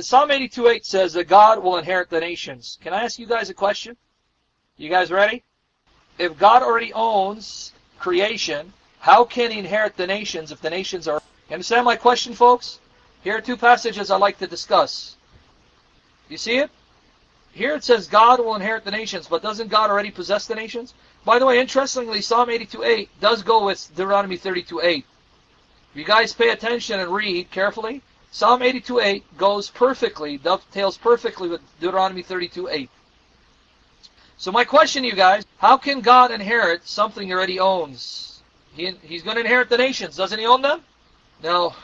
Psalm 82:8 says that God will inherit the nations. Can I ask you guys a question? You guys ready? If God already owns creation, how can He inherit the nations if the nations are... You understand my question, folks? Here are two passages I'd like to discuss. You see it? Here it says God will inherit the nations, but doesn't God already possess the nations? By the way, interestingly, Psalm 82:8 does go with Deuteronomy 32:8. If you guys pay attention and read carefully, Psalm 82:8 goes perfectly, dovetails perfectly with Deuteronomy 32:8. So my question to you guys, how can God inherit something He already owns? He's going to inherit the nations. Doesn't He own them? Now,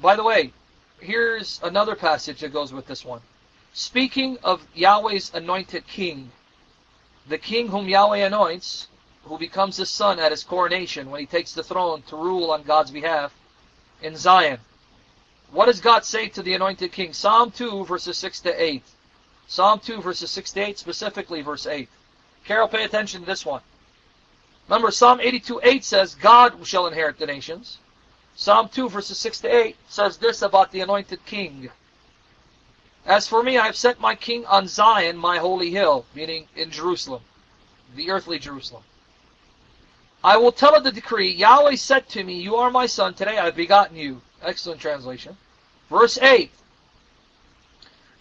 by the way, here's another passage that goes with this one. Speaking of Yahweh's anointed king, the king whom Yahweh anoints, who becomes His son at His coronation when He takes the throne to rule on God's behalf in Zion. What does God say to the anointed king? Psalm 2, verses 6 to 8. Psalm 2, verses 6 to 8, specifically verse 8. Carol, pay attention to this one. Remember, Psalm 82:8 says, God shall inherit the nations. Psalm 2, verses 6 to 8 says this about the anointed king. As for me, I have set my king on Zion, my holy hill, meaning in Jerusalem, the earthly Jerusalem. I will tell of the decree. Yahweh said to me, you are my son, today I have begotten you. Excellent translation. Verse 8.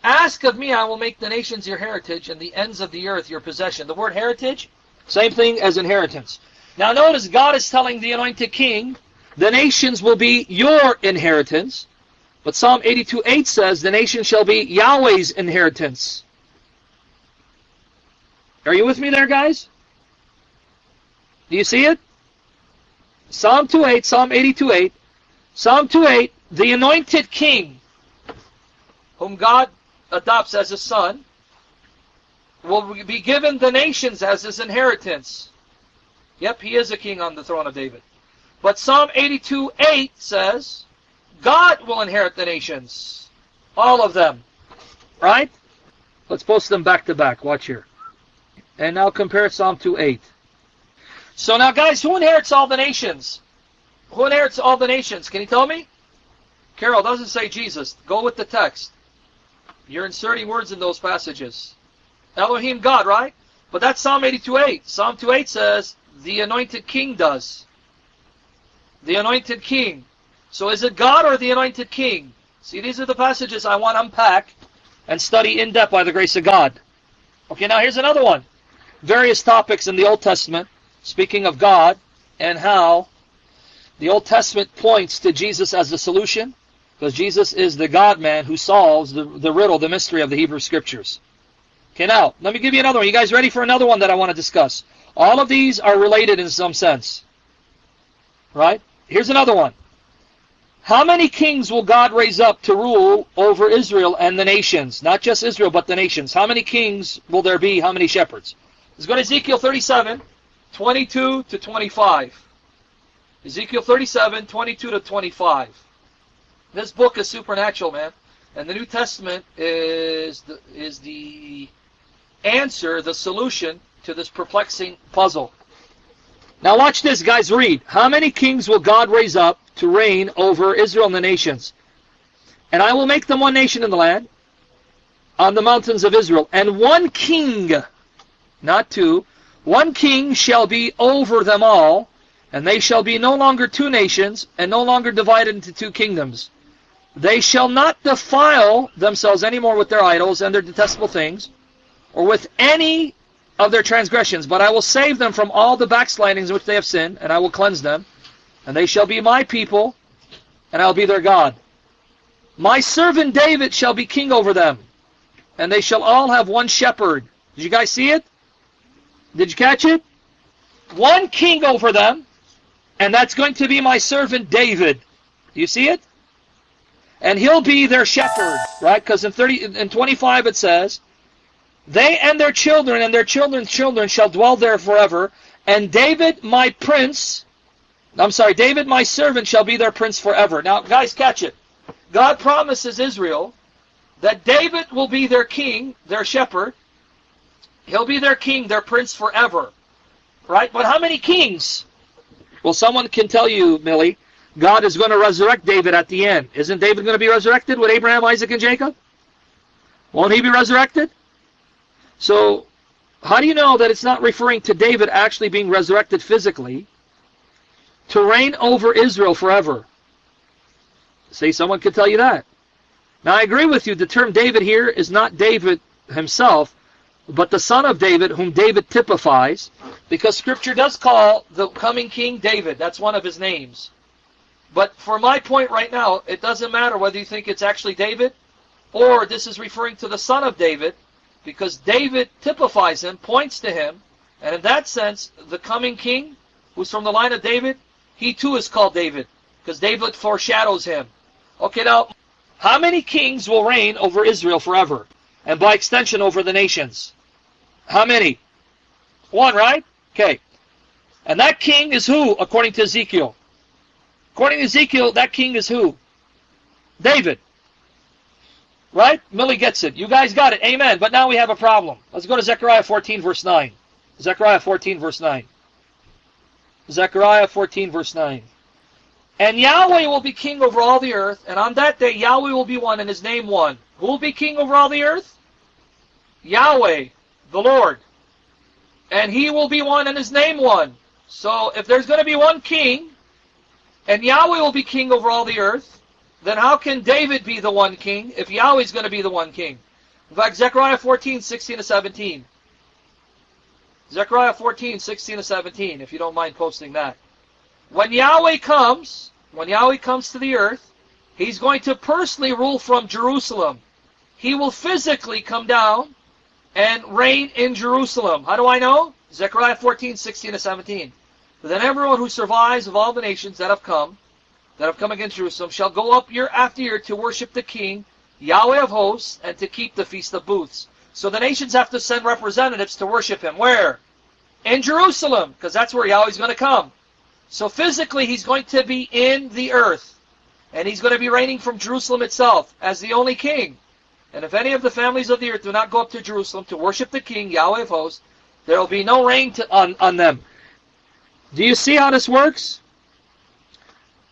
Ask of me, I will make the nations your heritage, and the ends of the earth your possession. The word heritage, same thing as inheritance. Now notice, God is telling the anointed king, the nations will be your inheritance. But Psalm 82:8 says, the nation shall be Yahweh's inheritance. Are you with me there, guys? Do you see it? Psalm 2:8, Psalm 82:8. Psalm 2:8, the anointed king, whom God adopts as His son, will be given the nations as His inheritance. Yep, He is a king on the throne of David. But Psalm 82:8 says, God will inherit the nations. All of them. Right? Let's post them back to back. Watch here. And now compare Psalm 2:8. So now guys, who inherits all the nations? Who inherits all the nations? Can you tell me? Carol, doesn't say Jesus. Go with the text. You're inserting words in those passages. Elohim, God, right? But that's Psalm 82:8. Psalm 2:8 says, the anointed king does. The anointed king. So is it God or the anointed king? See, these are the passages I want to unpack and study in depth by the grace of God. Okay, now here's another one. Various topics in the Old Testament, speaking of God, and how the Old Testament points to Jesus as the solution, because Jesus is the God-man who solves the riddle, the mystery of the Hebrew Scriptures. Okay, now, let me give you another one. You guys ready for another one that I want to discuss? All of these are related in some sense. Right? Here's another one. How many kings will God raise up to rule over Israel and the nations? Not just Israel, but the nations. How many kings will there be? How many shepherds? Let's go to Ezekiel 37, 22 to 25. Ezekiel 37, 22 to 25. This book is supernatural, man. And the New Testament is the answer, the solution to this perplexing puzzle. Now watch this, guys, read. How many kings will God raise up to reign over Israel and the nations? And I will make them one nation in the land, on the mountains of Israel. And one king, not two, one king shall be over them all, and they shall be no longer two nations, and no longer divided into two kingdoms. They shall not defile themselves any more with their idols and their detestable things, or with any of their transgressions, but I will save them from all the backslidings in which they have sinned, and I will cleanse them, and they shall be my people, and I will be their God. My servant David shall be king over them, and they shall all have one shepherd. Did you guys see it? Did you catch it? One king over them, and that's going to be my servant David. Do you see it? And he'll be their shepherd, right? Because in 25 it says, they and their children's children shall dwell there forever, and David my servant shall be their prince forever. Now, guys, catch it. God promises Israel that David will be their king, their shepherd. He'll be their king, their prince forever. Right? But how many kings? Well, someone can tell you, Millie, God is going to resurrect David at the end. Isn't David going to be resurrected with Abraham, Isaac, and Jacob? Won't he be resurrected? So, how do you know that it's not referring to David actually being resurrected physically to reign over Israel forever? See, someone could tell you that. Now, I agree with you. The term David here is not David himself, but the son of David, whom David typifies, because Scripture does call the coming king David. That's one of his names. But for my point right now, it doesn't matter whether you think it's actually David or this is referring to the son of David, because David typifies him, points to him, and in that sense, the coming king, who's from the line of David, he too is called David, because David foreshadows him. Okay, now, how many kings will reign over Israel forever? And by extension, over the nations? How many? One, right? Okay. And that king is who, according to Ezekiel? According to Ezekiel, that king is who? David. Right? Millie gets it. You guys got it. Amen. But now we have a problem. Let's go to Zechariah 14, verse 9. Zechariah 14, verse 9. Zechariah 14, verse 9. And Yahweh will be king over all the earth, and on that day Yahweh will be one, and his name one. Who will be king over all the earth? Yahweh, the Lord. And he will be one, and his name one. So if there's going to be one king, and Yahweh will be king over all the earth, then how can David be the one king if Yahweh's going to be the one king? In fact, Zechariah 14, 16 to 17. Zechariah 14, 16 to 17, if you don't mind posting that. When Yahweh comes to the earth, he's going to personally rule from Jerusalem. He will physically come down and reign in Jerusalem. How do I know? Zechariah 14, 16 to 17. Then everyone who survives of all the nations that have come against Jerusalem, shall go up year after year to worship the King, Yahweh of hosts, and to keep the Feast of Booths. So the nations have to send representatives to worship him. Where? In Jerusalem, because that's where Yahweh's going to come. So physically, he's going to be in the earth, and he's going to be reigning from Jerusalem itself as the only king. And if any of the families of the earth do not go up to Jerusalem to worship the King, Yahweh of hosts, there will be no rain on them. Do you see how this works?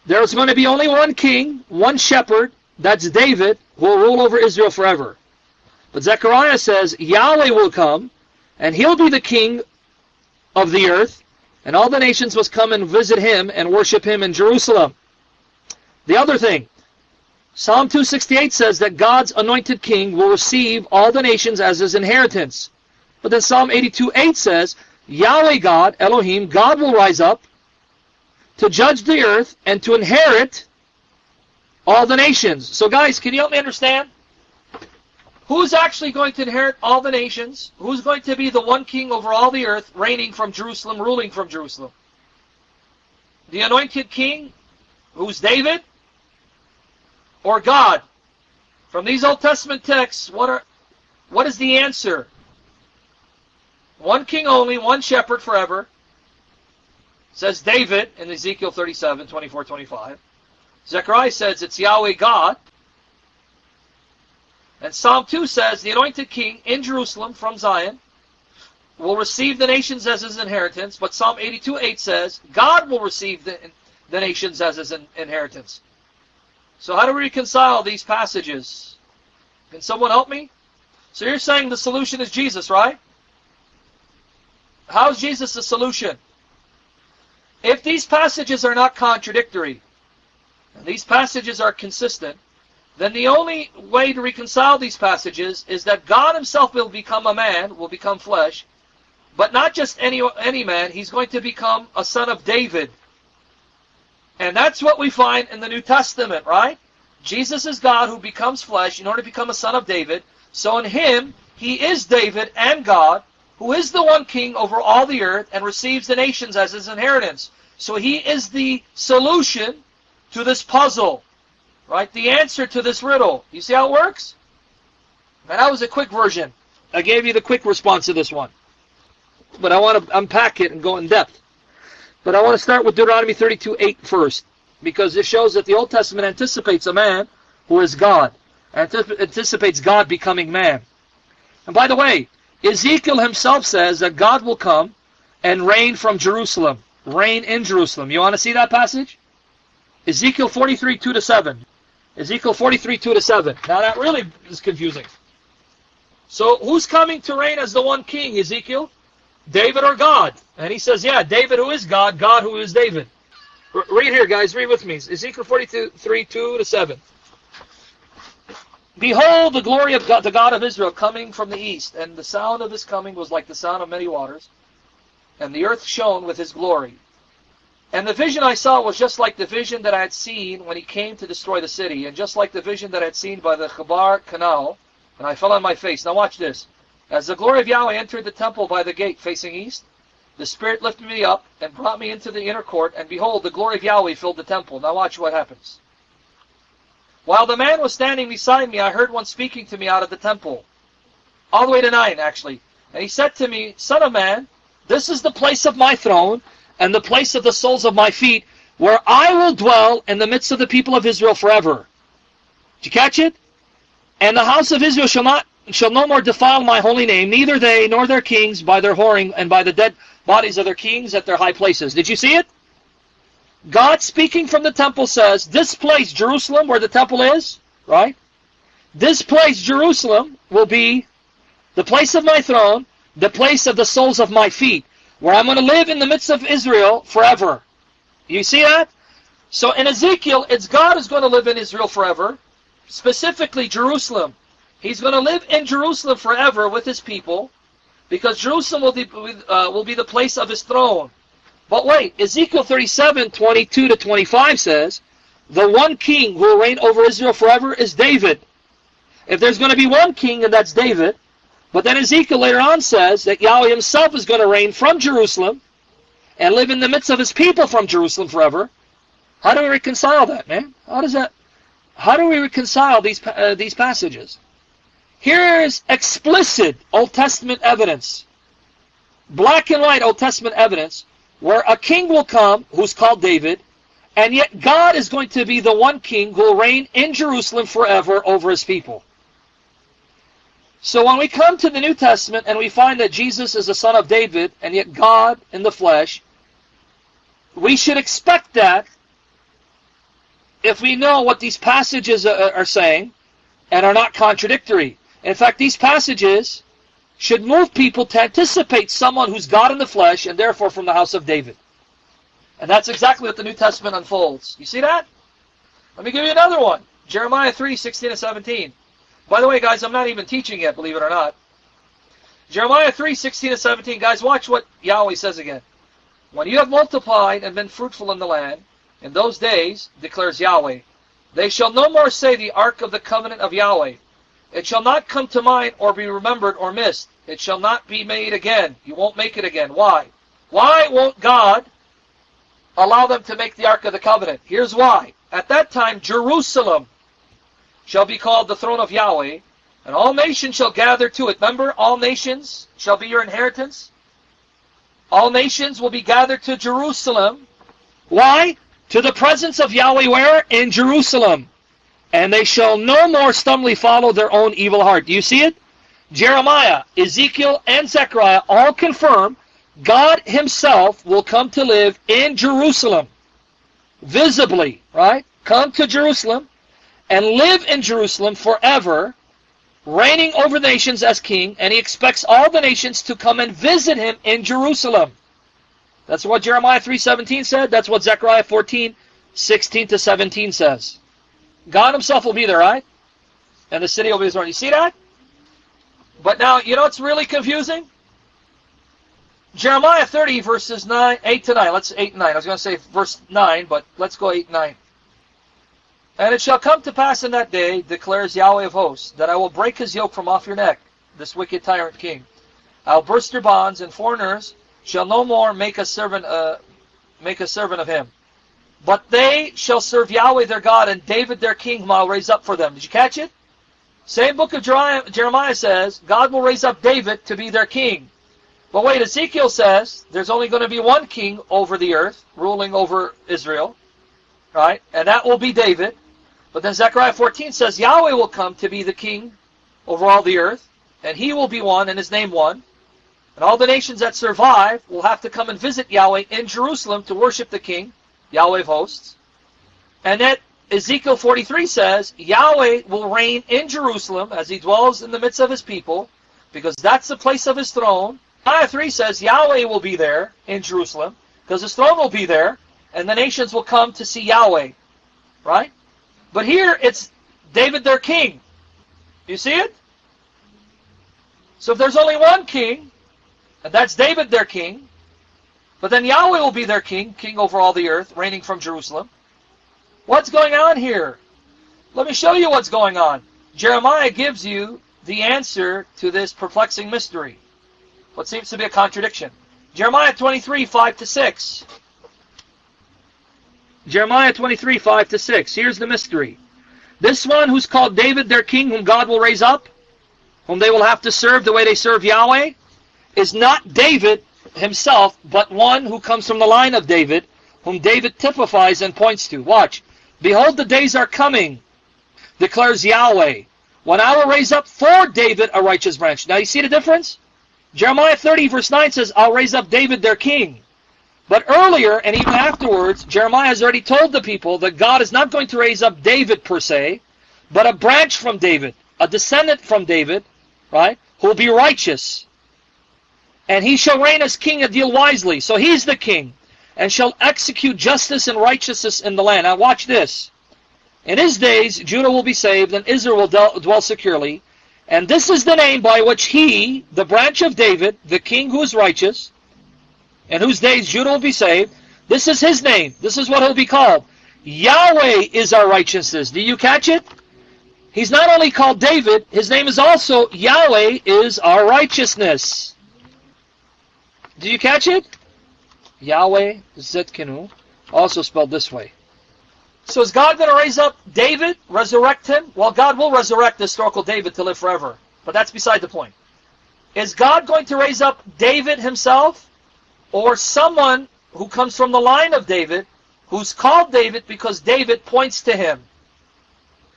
There's going to be only one king, one shepherd, that's David, who will rule over Israel forever. But Zechariah says Yahweh will come, and he'll be the king of the earth, and all the nations must come and visit him and worship him in Jerusalem. The other thing, Psalm 268 says that God's anointed king will receive all the nations as his inheritance. But then Psalm 82:8 says, Yahweh God, Elohim, God will rise up to judge the earth and to inherit all the nations. So guys, can you help me understand? Who's actually going to inherit all the nations? Who's going to be the one king over all the earth, reigning from Jerusalem, ruling from Jerusalem? The anointed king, who's David? Or God? From these Old Testament texts, what is the answer? One king only, one shepherd forever. Says David in Ezekiel 37, 24, 25. Zechariah says it's Yahweh God. And Psalm 2 says the anointed king in Jerusalem from Zion will receive the nations as his inheritance. But Psalm 82:8 says God will receive the nations as his inheritance. So how do we reconcile these passages? Can someone help me? So you're saying the solution is Jesus, right? How is Jesus the solution? If these passages are not contradictory, and these passages are consistent, then the only way to reconcile these passages is that God himself will become a man, will become flesh, but not just any man, he's going to become a son of David. And that's what we find in the New Testament, right? Jesus is God who becomes flesh in order to become a son of David. So in him, he is David and God, who is the one king over all the earth and receives the nations as his inheritance. So he is the solution to this puzzle, right? The answer to this riddle. You see how it works? And that was a quick version. I gave you the quick response to this one. But I want to unpack it and go in depth. But I want to start with Deuteronomy 32:8 first, because it shows that the Old Testament anticipates a man who is God, anticipates God becoming man. And by the way, Ezekiel himself says that God will come and reign from Jerusalem, reign in Jerusalem. You want to see that passage? Ezekiel 43:2-7. Ezekiel 43:2-7. Now that really is confusing. So who's coming to reign as the one king, Ezekiel? David or God? And he says, yeah, David who is God, God who is David. Read here, guys. Read with me. Ezekiel 43, 2-7. Behold, the glory of God, the God of Israel, coming from the east, and the sound of his coming was like the sound of many waters, and the earth shone with his glory. And the vision I saw was just like the vision that I had seen when he came to destroy the city, and just like the vision that I had seen by the Chebar canal, and I fell on my face. Now watch this. As the glory of Yahweh entered the temple by the gate facing east, the Spirit lifted me up and brought me into the inner court, and behold, the glory of Yahweh filled the temple. Now watch what happens. While the man was standing beside me, I heard one speaking to me out of the temple. All the way to 9, actually. And he said to me, Son of man, this is the place of my throne, and the place of the soles of my feet, where I will dwell in the midst of the people of Israel forever. Did you catch it? And the house of Israel shall no more defile my holy name, neither they nor their kings by their whoring and by the dead bodies of their kings at their high places. Did you see it? God speaking from the temple says, this place, Jerusalem, where the temple is, right? This place, Jerusalem, will be the place of my throne, the place of the soles of my feet, where I'm going to live in the midst of Israel forever. You see that? So in Ezekiel, it's God who's going to live in Israel forever, specifically Jerusalem. He's going to live in Jerusalem forever with his people, because Jerusalem will be the place of his throne. But wait, Ezekiel 37, 22-25 says, the one king who will reign over Israel forever is David. If there's going to be one king, and that's David, but then Ezekiel later on says that Yahweh himself is going to reign from Jerusalem and live in the midst of his people from Jerusalem forever. How do we reconcile that, man? How do we reconcile these passages? Here's explicit Old Testament evidence, black and white Old Testament evidence, where a king will come who's called David, and yet God is going to be the one king who will reign in Jerusalem forever over his people. So when we come to the New Testament and we find that Jesus is the son of David, and yet God in the flesh, we should expect that if we know what these passages are saying and are not contradictory. In fact, these passages should move people to anticipate someone who's God in the flesh and therefore from the house of David. And that's exactly what the New Testament unfolds. You see that? Let me give you another one. Jeremiah 3, 16-17. By the way, guys, I'm not even teaching yet, believe it or not. Jeremiah 3, 16-17. Guys, watch what Yahweh says again. When you have multiplied and been fruitful in the land, in those days, declares Yahweh, they shall no more say the ark of the covenant of Yahweh. It shall not come to mind or be remembered or missed. It shall not be made again. You won't make it again. Why? Why won't God allow them to make the ark of the covenant? Here's why. At that time, Jerusalem shall be called the throne of Yahweh, and all nations shall gather to it. Remember, all nations shall be your inheritance. All nations will be gathered to Jerusalem. Why? To the presence of Yahweh where? In Jerusalem. And they shall no more stumbly follow their own evil heart. Do you see it? Jeremiah, Ezekiel, and Zechariah all confirm God himself will come to live in Jerusalem. Visibly, right? Come to Jerusalem and live in Jerusalem forever, reigning over the nations as king, and he expects all the nations to come and visit him in Jerusalem. That's what Jeremiah 3:17 said. That's what Zechariah 14:16-17 says. God himself will be there, right? And the city will be his throne. You see that? But now, you know what's really confusing? Jeremiah 30, verses 8-9. Let's 8 and 9. I was going to say verse 9, but let's go 8 and 9. And it shall come to pass in that day, declares Yahweh of hosts, that I will break his yoke from off your neck, this wicked tyrant king. I'll burst your bonds, and foreigners shall no more make a servant of him. But they shall serve Yahweh their God, and David their king, whom I'll raise up for them. Did you catch it? Same book of Jeremiah says, God will raise up David to be their king. But wait, Ezekiel says, there's only going to be one king over the earth, ruling over Israel. Right? And that will be David. But then Zechariah 14 says, Yahweh will come to be the king over all the earth, and he will be one, and his name one. And all the nations that survive will have to come and visit Yahweh in Jerusalem to worship the king, Yahweh of hosts. And that Ezekiel 43 says, Yahweh will reign in Jerusalem as he dwells in the midst of his people, because that's the place of his throne. Jeremiah 3 says Yahweh will be there in Jerusalem, because his throne will be there, and the nations will come to see Yahweh. Right? But here it's David their king. You see it? So if there's only one king, and that's David their king, but then Yahweh will be their king, king over all the earth, reigning from Jerusalem. What's going on here? Let me show you what's going on. Jeremiah gives you the answer to this perplexing mystery. What seems to be a contradiction. Jeremiah 23, 5-6. Jeremiah 23, 5-6. Here's the mystery. This one who's called David their king, whom God will raise up, whom they will have to serve the way they serve Yahweh, is not David himself, but one who comes from the line of David, whom David typifies and points to. Watch. Behold, the days are coming, declares Yahweh, when I will raise up for David a righteous branch. Now you see the difference? Jeremiah 30 verse 9 says, I'll raise up David their king. But earlier, and even afterwards, Jeremiah has already told the people that God is not going to raise up David per se, but a branch from David, a descendant from David, right, who will be righteous. And he shall reign as king and deal wisely. So he's the king, and shall execute justice and righteousness in the land. Now watch this. In his days, Judah will be saved, and Israel will dwell securely. And this is the name by which he, the branch of David, the king who is righteous, in whose days Judah will be saved, this is his name. This is what he'll be called. Yahweh is our righteousness. Do you catch it? He's not only called David, his name is also Yahweh is our righteousness. Do you catch it? Yahweh Zetkenu, also spelled this way. So is God going to raise up David, resurrect him? Well, God will resurrect the historical David to live forever. But that's beside the point. Is God going to raise up David himself? Or someone who comes from the line of David, who's called David because David points to him?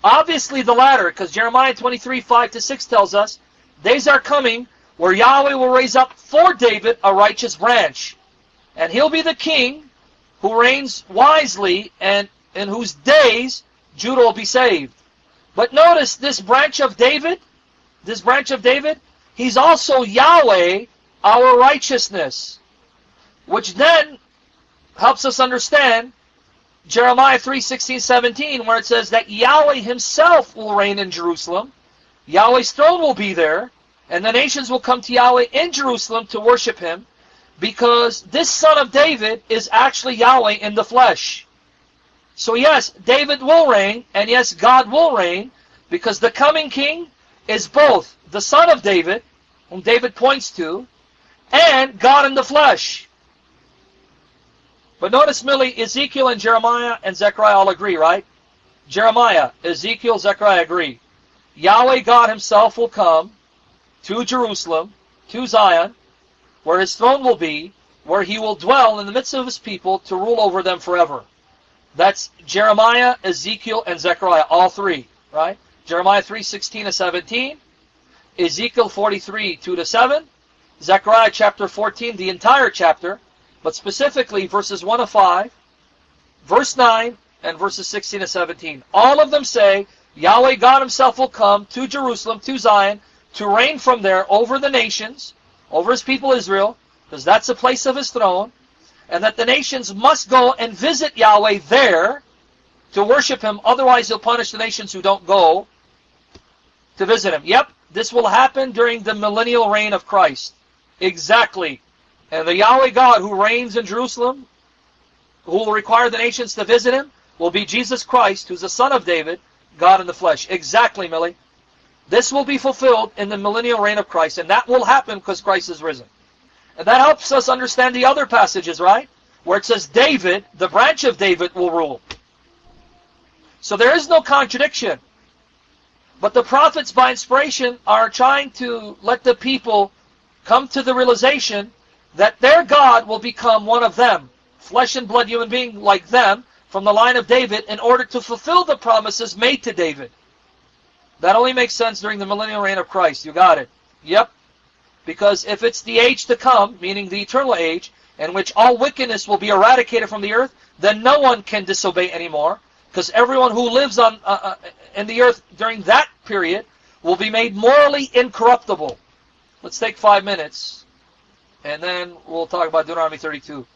Obviously the latter, because Jeremiah 23, 5-6 tells us, days are coming where Yahweh will raise up for David a righteous branch. And he'll be the king who reigns wisely, and in whose days Judah will be saved. But notice this branch of David, he's also Yahweh, our righteousness. Which then helps us understand Jeremiah 3, 16, 17, where it says that Yahweh himself will reign in Jerusalem. Yahweh's throne will be there, and the nations will come to Yahweh in Jerusalem to worship him, because this son of David is actually Yahweh in the flesh. So yes, David will reign, and yes, God will reign, because the coming king is both the son of David, whom David points to, and God in the flesh. But notice, Millie, Ezekiel and Jeremiah and Zechariah all agree, right? Jeremiah, Ezekiel, Zechariah agree. Yahweh God himself will come to Jerusalem, to Zion, where his throne will be, where he will dwell in the midst of his people to rule over them forever. That's Jeremiah, Ezekiel, and Zechariah, all three, right? Jeremiah 3, 16-17, Ezekiel 43, 2-7, Zechariah chapter 14, the entire chapter, but specifically verses 1-5, verse 9, and verses 16-17. All of them say Yahweh God himself will come to Jerusalem, to Zion, to reign from there over the nations, over his people Israel, because that's the place of his throne, and that the nations must go and visit Yahweh there to worship him, otherwise he'll punish the nations who don't go to visit him. Yep, this will happen during the millennial reign of Christ. Exactly. And the Yahweh God who reigns in Jerusalem, who will require the nations to visit him, will be Jesus Christ, who's the son of David, God in the flesh. Exactly, Millie. This will be fulfilled in the millennial reign of Christ, and that will happen because Christ is risen. And that helps us understand the other passages, right? Where it says David, the branch of David, will rule. So there is no contradiction. But the prophets, by inspiration, are trying to let the people come to the realization that their God will become one of them, flesh and blood human being like them, from the line of David, in order to fulfill the promises made to David. That only makes sense during the millennial reign of Christ. You got it. Yep. Because if it's the age to come, meaning the eternal age, in which all wickedness will be eradicated from the earth, then no one can disobey anymore, because everyone who lives on in the earth during that period will be made morally incorruptible. Let's take 5 minutes, and then we'll talk about Deuteronomy 32.